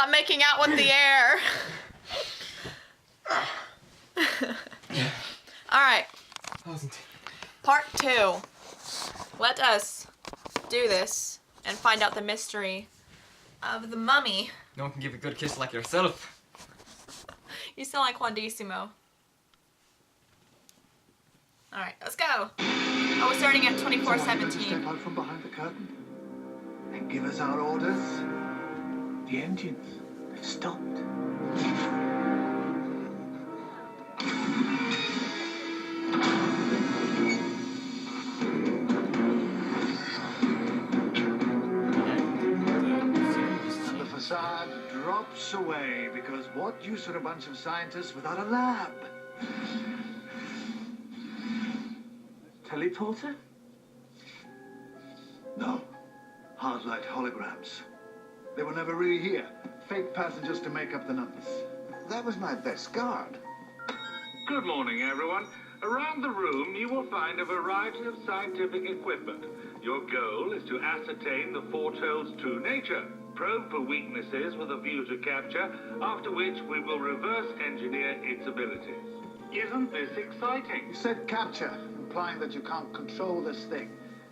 Stop making out with the air. Alright. Part 2. Let us do this and find out the mystery of the mummy. No one can give a good kiss like yourself. You sound like Juandissimo. Alright, let's go. Oh, we're starting at 24:17. Step out from behind the curtain and give us our orders. The engines have stopped. And the facade drops away because what use are a bunch of scientists without a lab? Teleporter? No. Hard-light holograms. They were never really here. Fake passengers to make up the numbers. That was my best guard. Good morning, everyone. Around the room, you will find a variety of scientific equipment. Your goal is to ascertain the foretold's true nature, probe for weaknesses with a view to capture, after which we will reverse engineer its abilities. Isn't this exciting? You said capture, implying that you can't control this thing,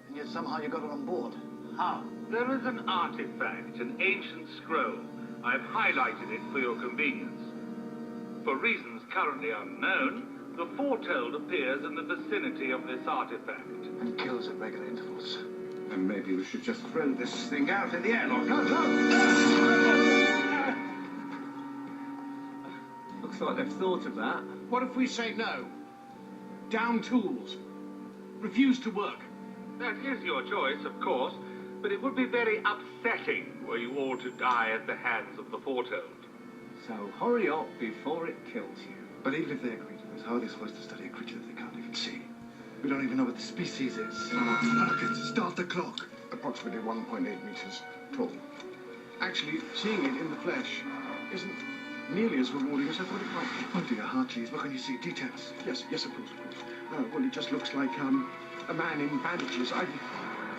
and yet somehow you got it on board. How? There is an artifact, an ancient scroll. I've highlighted it for your convenience. For reasons currently unknown, the foretold appears in the vicinity of this artifact. And kills at regular intervals. And maybe we should just throw this thing out in the airlock. Go, go! Looks like they've thought of that. What if we say no? Down tools. Refuse to work. That is your choice, of course, but it would be very upsetting were you all to die at the hands of the foretold. So hurry up before it kills you. But even if they agree to this, how are they supposed to study a creature that they can't even see? We don't even know what the species is. Okay, start the clock. Approximately 1.8 meters tall. Actually, seeing it in the flesh isn't nearly as rewarding as I thought it might be. Oh dear, heart cheese, what can you see? Details? Yes, of course. Well, it just looks like a man in bandages.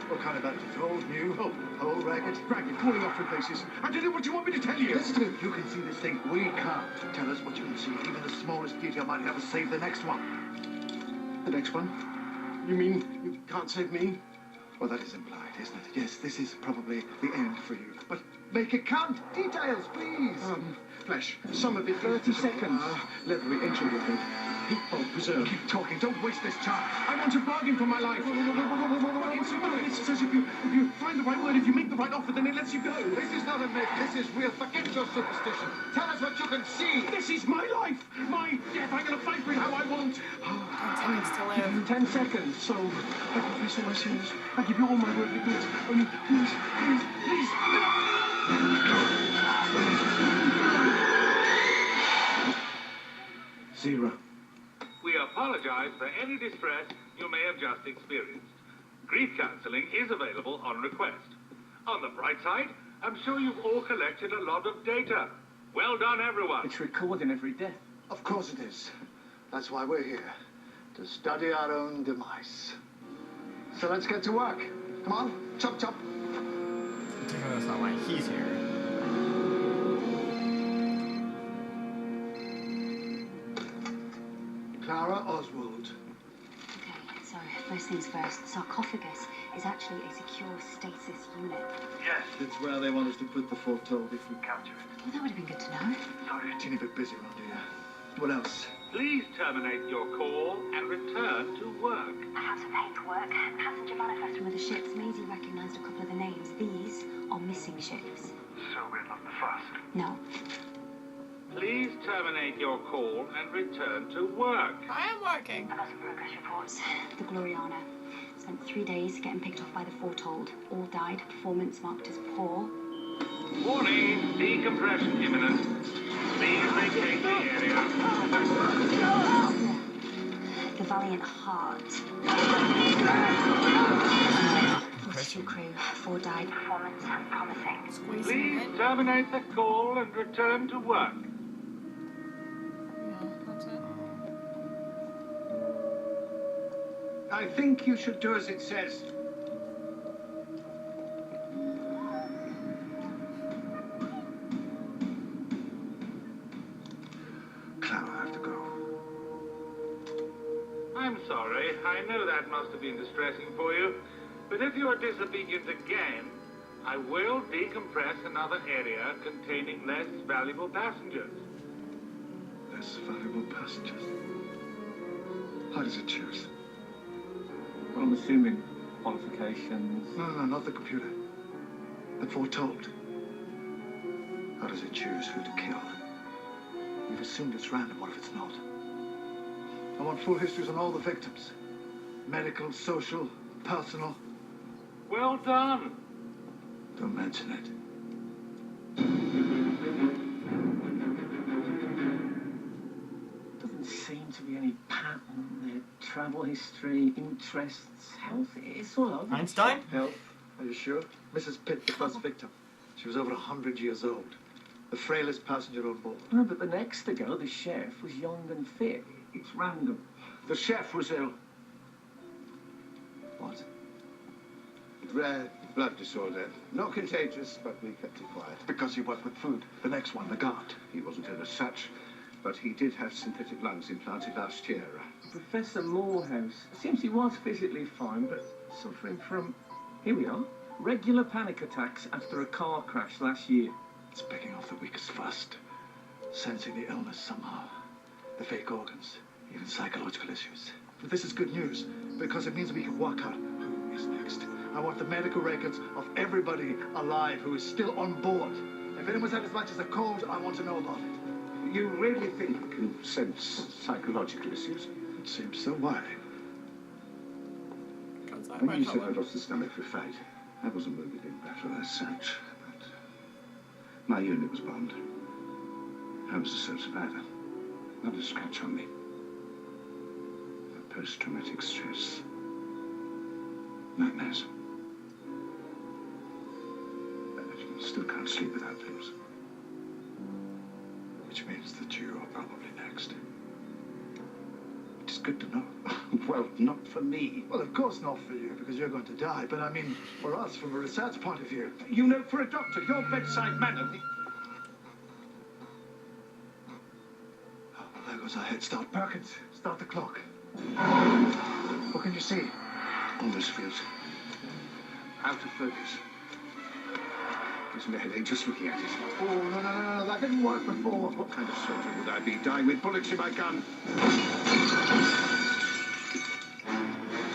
What kind of bandages? Old, new? Old, ragged? Ragged, falling off in places. I don't know what you want me to tell you. Listen to me. You can see this thing. We can't. Tell us what you can see. Even the smallest detail might help us save the next one. The next one? You mean you can't save me? Well, that is implied, isn't it? Yes, this is probably the end for you. But make it count. Details, please. Flesh. Some of it 30 seconds. Leathery engine weapon. Heat bulb preserved. Keep talking. Don't waste this time. I want a bargain for my life. It's as if you find the right word, if you make the right offer, then it lets you go. This is not a myth. This is real. Forget your superstition. Tell us what you can see. This is my life. My death. I'm going to fight for it how I want. 10 seconds to live. 10 seconds. So, I confess all my sins. I give you all my worldly goods. Only, please. 0. We apologize for any distress you may have just experienced. Grief counseling is available on request. On the bright side, I'm sure you've all collected a lot of data. Well done, everyone. It's recording every death. Of course it is. That's why we're here. To study our own demise. So let's get to work. Come on, chop. That's not why he's here. Clara Oswald. Okay, so first things first, the sarcophagus is actually a secure stasis unit. Yes, it's where they want us to put the foretold if we capture it. Well, that would have been good to know. Sorry, a teeny bit busy around here. What else? Please terminate your call and return to work. I have some paperwork. Passenger manifest from one of the ships. Maisie recognised a couple of the names. These are missing ships. So we're not the first. No. Please terminate your call and return to work. I am working. I've got some progress reports. The Gloriana spent 3 days getting picked off by the foretold. All died. Performance marked as poor. Warning, decompression imminent. Please vacate the area. The Valiant Heart. 2 crew. 4 died. Performance promising. Please terminate the call and return to work. Yeah, that's it. I think you should do as it says. sorry. I know that must have been distressing for you. But if you are disobedient again, I will decompress another area containing less valuable passengers. Less valuable passengers. How does it choose? Well, I'm assuming qualifications. No, not the computer. The foretold. How does it choose who to kill? We've assumed it's random. What if it's not? I want full histories on all the victims. Medical, social, personal. Well done. Don't mention it. Doesn't seem to be any pattern. Their travel history, interests, health. It's all over. Einstein? Health, are you sure? Mrs. Pitt, the first victim. She was over 100 years old. The frailest passenger on board. No, but the next to go, the chef, was young and fit. It's random. The chef was ill. What? Rare blood disorder. Not contagious, but we kept it quiet. Because he worked with food. The next one, the guard. He wasn't ill as such, but he did have synthetic lungs implanted last year. Professor Morehouse. Seems he was physically fine, but suffering from... Here we are. Regular panic attacks after a car crash last year. It's picking off the weakest first. Sensing the illness somehow. The fake organs. Even psychological issues. But this is good news, because it means we can work out who is next. I want the medical records of everybody alive who is still on board. If anyone's had as much as a cold, I want to know about it. You really think you can sense psychological issues? It seems so. Why? When you said I lost the stomach for fight, I wasn't wounded in battle as such, but my unit was bombed. I was a sole survivor. Not a scratch on me. But post-traumatic stress. Nightmares. I still can't sleep without pills. Which means that you are probably next. Which is good to know. Well, not for me. Well, of course not for you, because you're going to die. But I mean, for us, from a research point of view. You know, for a doctor, your bedside manner... Oh, there goes our head start. Perkins, start the clock. What can you see? Almost feels out of focus. Gives me a headache just looking at it. Oh, no, that didn't work before. What kind of soldier would I be, dying with bullets in my gun?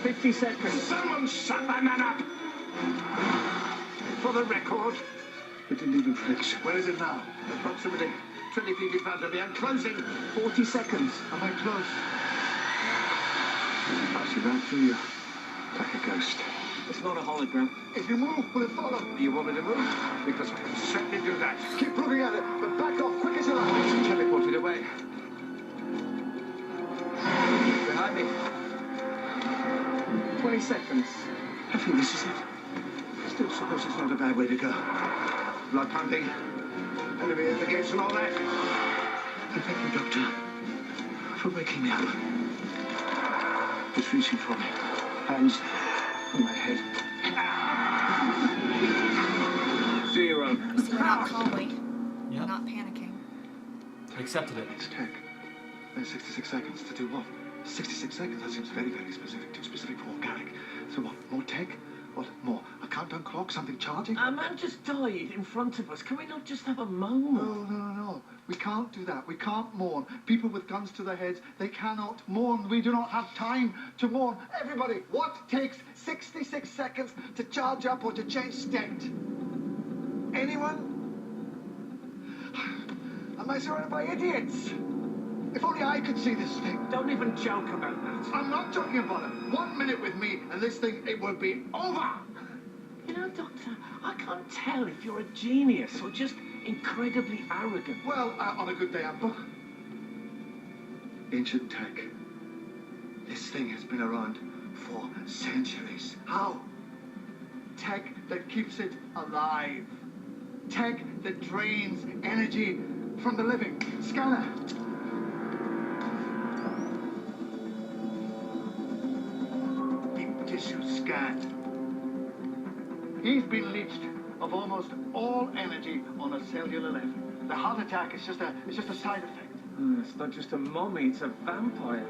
50 seconds. Someone shut that man up! For the record, it didn't even flinch. Where is it now? Approximately 20 feet in front of me. I'm closing. 40 seconds. Am I close? Passing right through you, like a ghost. It's not a hologram. If you move, will it follow? You want me to move? Because I can certainly do that. Keep looking at it, but back off quick as you like. It's teleported away. Behind me. 20 seconds. I think this is it. Still suppose it's not a bad way to go. Blood pumping, enemy at the gates and all that. And thank you, Doctor, for waking me up. It's reaching for me. Hands on my head. 0. So we're not calmly. Yep. Not panicking. Accepted it. It's tech. There's 66 seconds to do what? 66 seconds? That seems very, very specific. Too specific for organic. So what? More tech? What? More? A countdown clock? Something charging? A man just died in front of us. Can we not just have a moment? No. We can't do that. We can't mourn. People with guns to their heads, they cannot mourn. We do not have time to mourn. Everybody, what takes 66 seconds to charge up or to change state? Anyone? Am I surrounded by idiots? If only I could see this thing. Don't even joke about that. I'm not joking about it. 1 minute with me, and this thing, it will be over. You know, Doctor, I can't tell if you're a genius or just incredibly arrogant. Well, on a good day, I'm both. Ancient tech. This thing has been around for centuries. How? Tech that keeps it alive. Tech that drains energy from the living. Scanner. Deep tissue scan. He's been leached of almost all energy on a cellular level. The heart attack is just a side effect. It's not just a mummy, it's a vampire.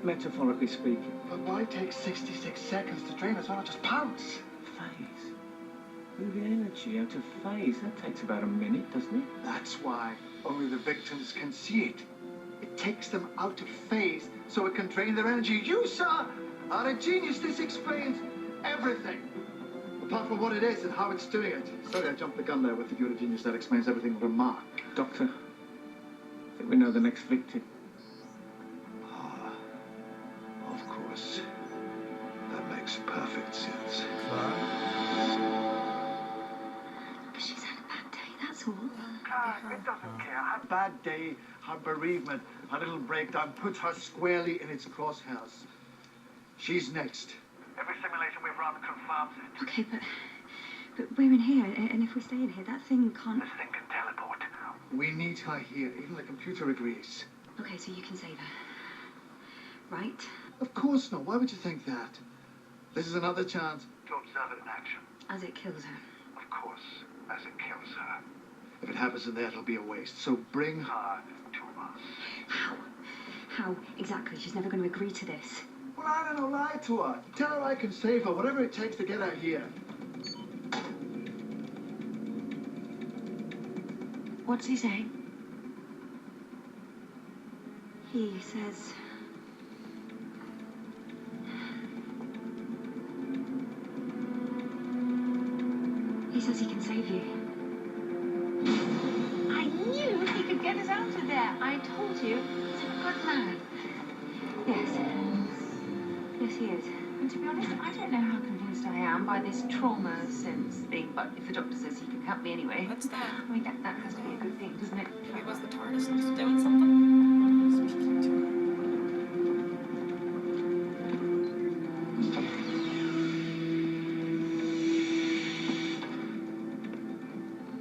metaphorically speaking. But why take 66 seconds to drain us? Why not just pounce? Phase. Moving energy out of phase. That takes about a minute, doesn't it? That's why only the victims can see it. It takes them out of phase so it can drain their energy. You, sir, are a genius. This explains everything. Apart from what it is and how it's doing it. Sorry, I jumped the gun there with the you're a genius. That explains everything but a mark. Doctor, I think we know the next victim. Ah, of course. That makes perfect sense. But she's had a bad day, that's all. It doesn't care. Her bad day, her bereavement, her little breakdown puts her squarely in its crosshairs. She's next. Every simulation we've run confirms it. Okay, but we're in here, and if we stay in here, that thing can't... This thing can teleport. We need her here. Even the computer agrees. Okay, so you can save her. Right? Of course not. Why would you think that? This is another chance to observe it in action. As it kills her. Of course, as it kills her. If it happens in there, it'll be a waste. So bring her to us. How? How? Exactly. She's never going to agree to this. Well, I don't know. Lie to her. Tell her I can save her. Whatever it takes to get her here. What's he saying? He says... He says he can save you. I knew he could get us out of there. I told you, he's a good man. Yes. Yes, he is. And to be honest, I don't know how convinced I am by this trauma sense thing, but if the doctor says he can help me anyway... What's that? I mean, that has to be a good thing, doesn't it? Maybe was the TARDIS doing something?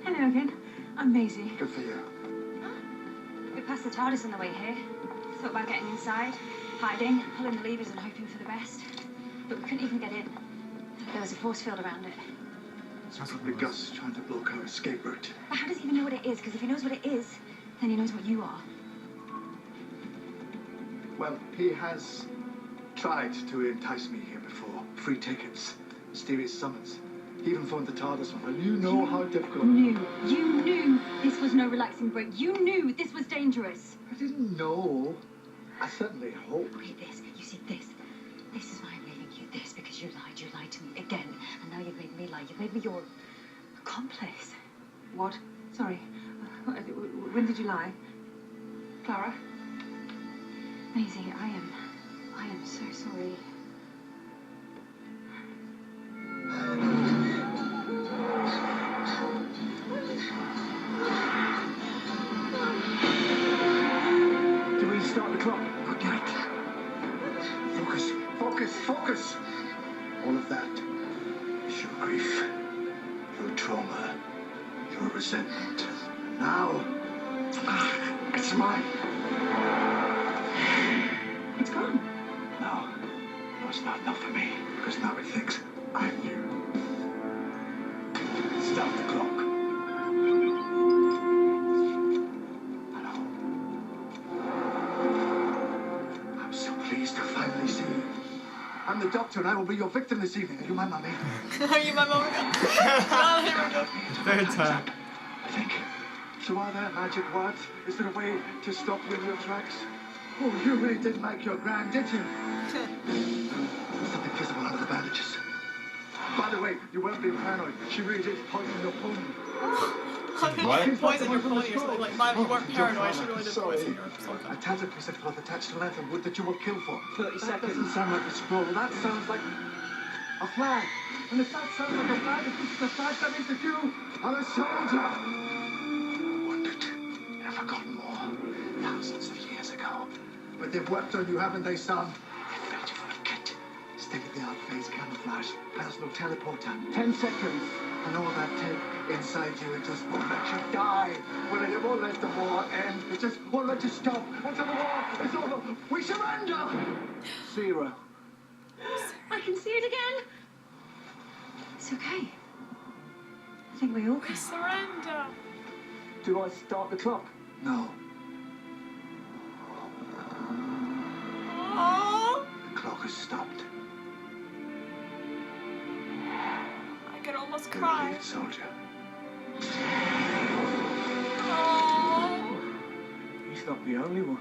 Hello again. I'm Maisie. Good for you. We passed the TARDIS on the way here. Thought about getting inside, hiding, pulling the levers and hoping for the best. But we couldn't even get in. There was a force field around it. Sounds like Gus is trying to block our escape route. But how does he even know what it is? Because if he knows what it is, then he knows what you are. Well, he has tried to entice me here before. Free tickets, mysterious summons. He even phoned the TARDIS one. And you know how difficult... You knew this was no relaxing break. You knew this was dangerous. I didn't know. I certainly hoped. Okay, this. You see, this. This is why I'm leaving you. This, because you lied. You lied to me again. And now you've made me lie. You've made me your accomplice. What? Sorry. When did you lie? Clara? Maisie, I am so sorry. Do we start the clock? Not yet. Focus, focus, focus. All of that is your grief, your trauma, your resentment. Now, it's mine. It's gone. No, it's not enough for me, because now it thinks I'm you. Stop the clock. Hello. I'm so pleased to finally see you. I'm the doctor and I will be your victim this evening. Are you my mummy? Are you my mom? Oh, here we go. Third time. I think. So are there magic words? Is there a way to stop you in your tracks? Oh, you really did like your gran, did you? Something visible under the bandages. By the way, you weren't being paranoid. She really did poison your pony. What? Poison your pony or something like that. You weren't paranoid. She really did poison your something. A tattered piece of cloth attached to length of wood that you were killed for. 30 That seconds. doesn't sound like a scroll. That sounds like a flag. And if that sounds like a flag, if this is a flag, that means that you are a soldier. Wounded in a forgotten war thousands of years ago. But they've worked on you, haven't they, son? They've filled you full of kit. State-of-the-art phase camouflage, personal teleporter. 10 seconds. And all that tech inside you, it just won't let you die. It won't let the war end. It just won't let you stop until the war is over. We surrender! Sarah. I can see it again. It's okay. I think we all We can. surrender. Do I start the clock? No. Oh. clock has stopped. I could almost You're a cry. bleeding soldier. Oh. He's not the only one.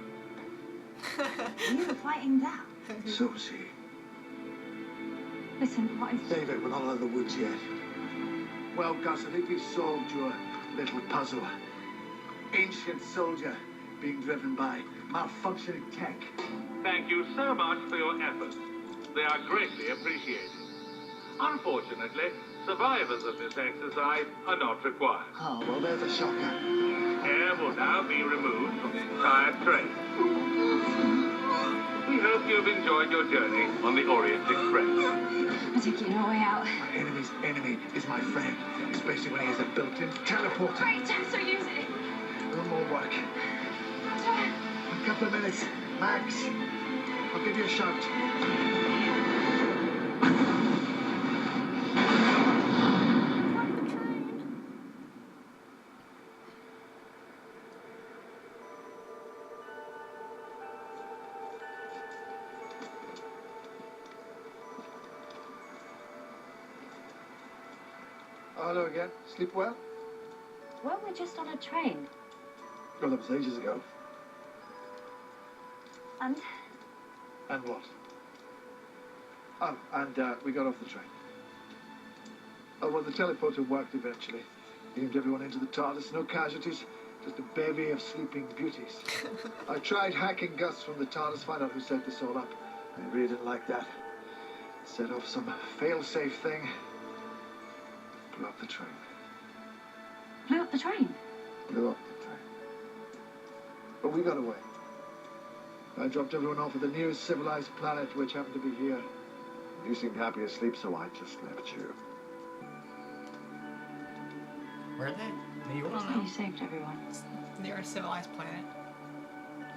You were fighting that. So was he. Listen, what is... David, we're not out of the woods yet. Well, Gus, I think we've solved your little puzzle. Ancient soldier being driven by malfunctioning tech. Thank you so much for your efforts. They are greatly appreciated. Unfortunately, survivors of this exercise are not required. Oh, well, there's a shocker. Air will now be removed from the entire train. We hope you've enjoyed your journey on the Orient Express. I take you no way out. My enemy's enemy is my friend, especially when he has a built-in teleporter. Great, so use it. No more work. A couple of minutes, max. I'll give you a shout. Hello again. Sleep well? Well, we're just on a train. Well, that was ages ago. And? And what? Oh, and we got off the train. Oh, well, the teleporter worked eventually. Beamed everyone into the TARDIS, no casualties, just a bevy of sleeping beauties. I tried hacking Gus from the TARDIS, find out who set this all up. I really didn't like that. Set off some fail-safe thing. Blew up the train. Blew up the train? Blew up the train. But we got away. I dropped everyone off at the nearest civilized planet, which happened to be here. You seemed happy asleep, so I just left you. Where are they? New York? So you saved everyone. Near a civilized planet.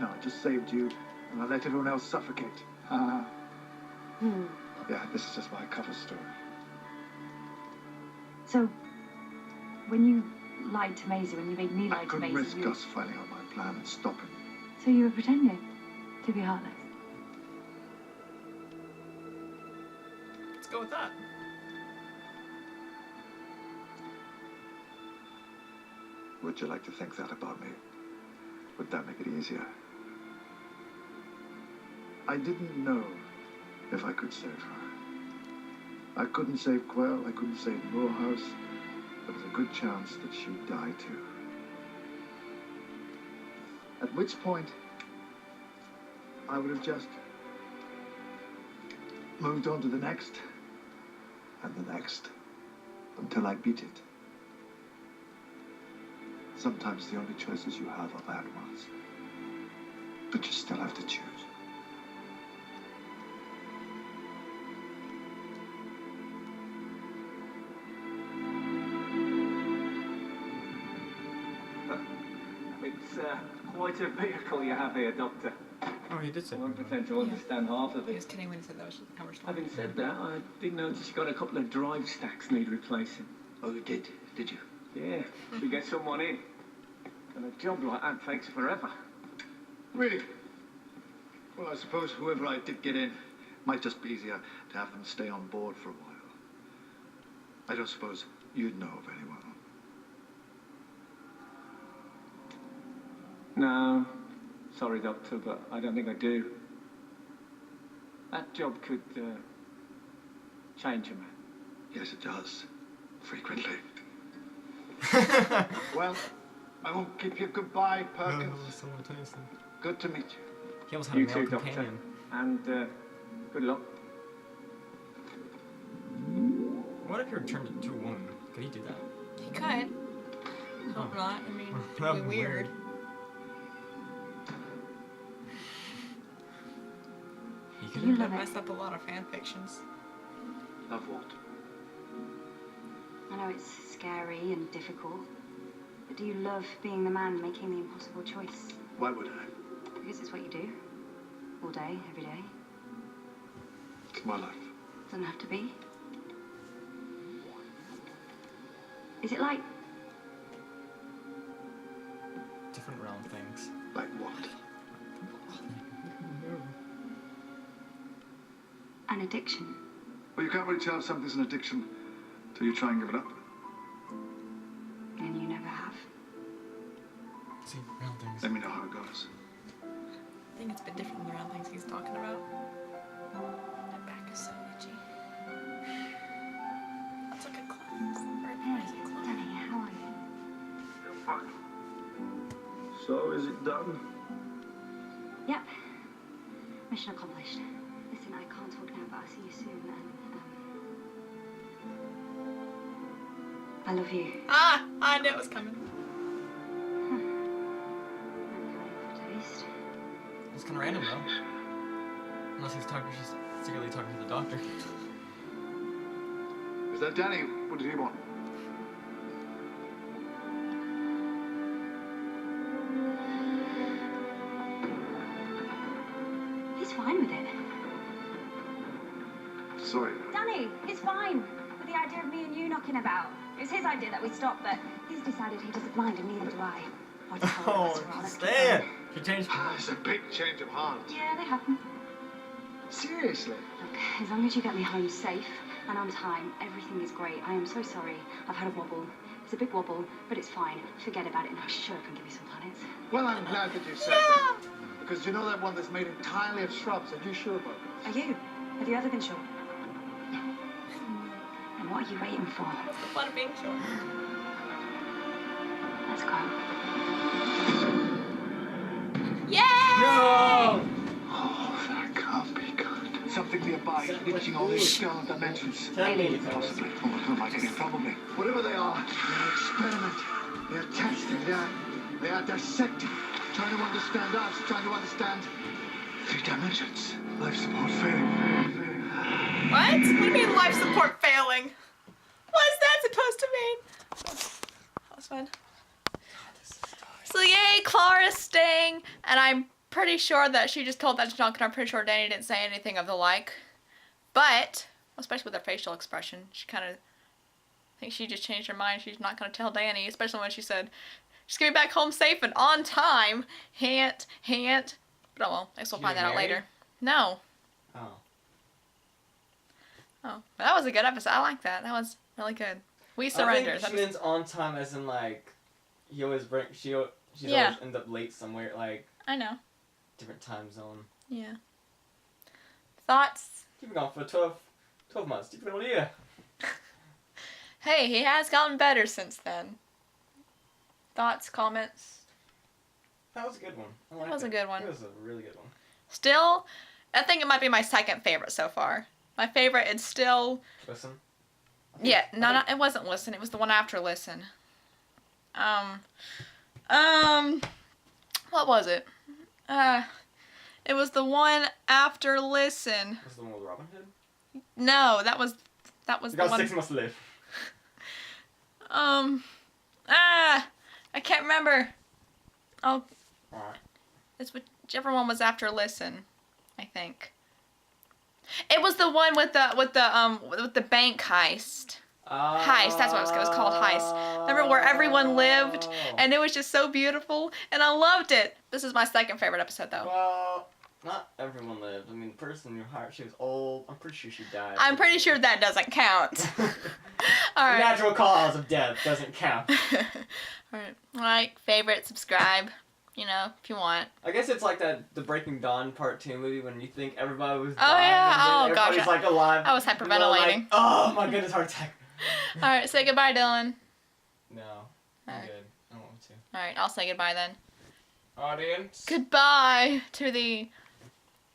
No, I just saved you, and I let everyone else suffocate. Yeah, this is just my cover story. So, when you lied to Maisie, when you made me I lie to couldn't Maisie, risk Gus finding out my plan and stopping. So you were pretending to be heartless? Let's go with that. Would you like to think that about me? Would that make it easier? I didn't know if I could save her. I couldn't save Quell, I couldn't save Morehouse. There was a good chance that she'd die too. At which point, I would have just moved on to the next, and the next, until I beat it. Sometimes the only choices you have are bad ones, but you still have to choose. It's quite a vehicle you have here, Doctor. Oh, he did say I won't pretend to understand half of He it. was kidding when he said that was just a cover story. Having said that, I did notice you got a couple of drive stacks need replacing. Oh, you did you? Yeah, we get someone in. And a job like that takes forever. Really? Well, I suppose whoever I did get in might just be easier to have them stay on board for a while. I don't suppose you'd know of anyone. No, sorry, Doctor, but I don't think I do. That job could change a man. Yes, it does. Frequently. Well, I won't keep you. Goodbye, Perkins. Simultaneously. Good to meet you. He almost had You a too, male Doctor. companion. And good luck. What if you were turned into a woman? Could he do that? He could. Hope not. I mean, That'd it'd be be weird. weird. He could You It love would it. mess up a lot of fan fictions. Love what? I know it's scary and difficult, but do you love being the man making the impossible choice? Why would I? Because it's what you do. All day, every day. It's my life. Doesn't have to be. Is it like Different realm things. Like what? an addiction? Well, you can't really tell if something's an addiction till you try and give it up. And you never have. See, round things. Let me know how it goes. I think it's a bit different than the round things he's talking about. My back is so itchy. That's like a clown. Or Hey, is it a clown? Danny, how are you? So, is it done? Yep. Mission accomplished. Listen, I can't talk now, but I'll see you soon. And, I love you. Ah! I knew it was coming. I'm kind of a taste. It's kind of random though. Unless she's secretly talking to the doctor. Is that Danny? What did he want? He's fine with it. Sorry. Danny, he's fine with the idea of me and you knocking about. It was his idea that we stopped, but he's decided he doesn't mind, and neither do I. I just told him, Oh, let's keep stand! going. She changed. It's a big change of heart. Yeah, they happen. Seriously? Look, as long as you get me home safe and on time, everything is great. I am so sorry. I've had a wobble. It's a big wobble, but it's fine. Forget about it, and I'm sure I can give you some planets. Well, I'm glad that you said that. Because you know that one that's made entirely of shrubs. Are you sure about Are you? Have you ever been sure? And what are you waiting for? What's the fun of being short? Let's go. Yay! No! Oh, that can't be good. Something nearby, lifting all these scale dimensions. Tell me. Possibly. Oh, who am I kidding? Probably. Whatever they are, they're experimenting. They're testing. They are dissecting. Trying to understand us. Trying to understand 3 dimensions. Life support failing. What? What do you mean life support failing? What is that supposed to mean? That was fun. So yay, Clara's staying, and I'm pretty sure that she just told that to Duncan. I'm pretty sure Danny didn't say anything of the like. But, especially with her facial expression, she kind of, I think she just changed her mind. She's not going to tell Danny, especially when she said, she's going to be back home safe and on time. Hint, hint. But oh well, I guess we'll She find that out married? later. No. Oh. Oh, but that was a good episode. I like that. That was really good. We surrendered. I think she means on time as in like, he always she's Yeah. always end up late somewhere, like I know. different time zone. Yeah. Thoughts? You've been gone for 12 months. You've been all year. Hey, he has gotten better since then. Thoughts, comments? That was a good one. I liked That was a good one. It was a really good one. Still, I think it might be my second favorite so far. My favorite is still... Listen. Yeah, it wasn't Listen. It was the one after Listen. What was it? It was the one after Listen. Was the one with Robin Hood? No, that was You the got one... 6 months to live. I can't remember. Oh, Alright. it's whichever one was after Listen, I think. It was the one with the bank heist. Heist, that's what it was called, Heist. Remember where everyone lived, and it was just so beautiful, and I loved it. This is my second favorite episode, though. Well, not everyone lived. I mean, the person you hired, she was old. I'm pretty sure she died. I'm pretty sure that doesn't count. All right. Natural cause of death doesn't count. All right. Like, favorite, subscribe. You know, if you want. I guess it's like the Breaking Dawn Part 2 movie when you think everybody was Oh, dying. yeah. And then Oh, gosh. everybody's like alive. I was And they're all hyperventilating. like, oh my goodness, heart attack. All right, say goodbye, Dylan. No, I'm Alright. good. I don't want to. All right, I'll say goodbye then. Audience. Goodbye to the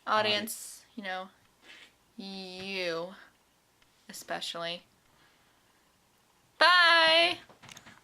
audience, you know, you especially. Bye!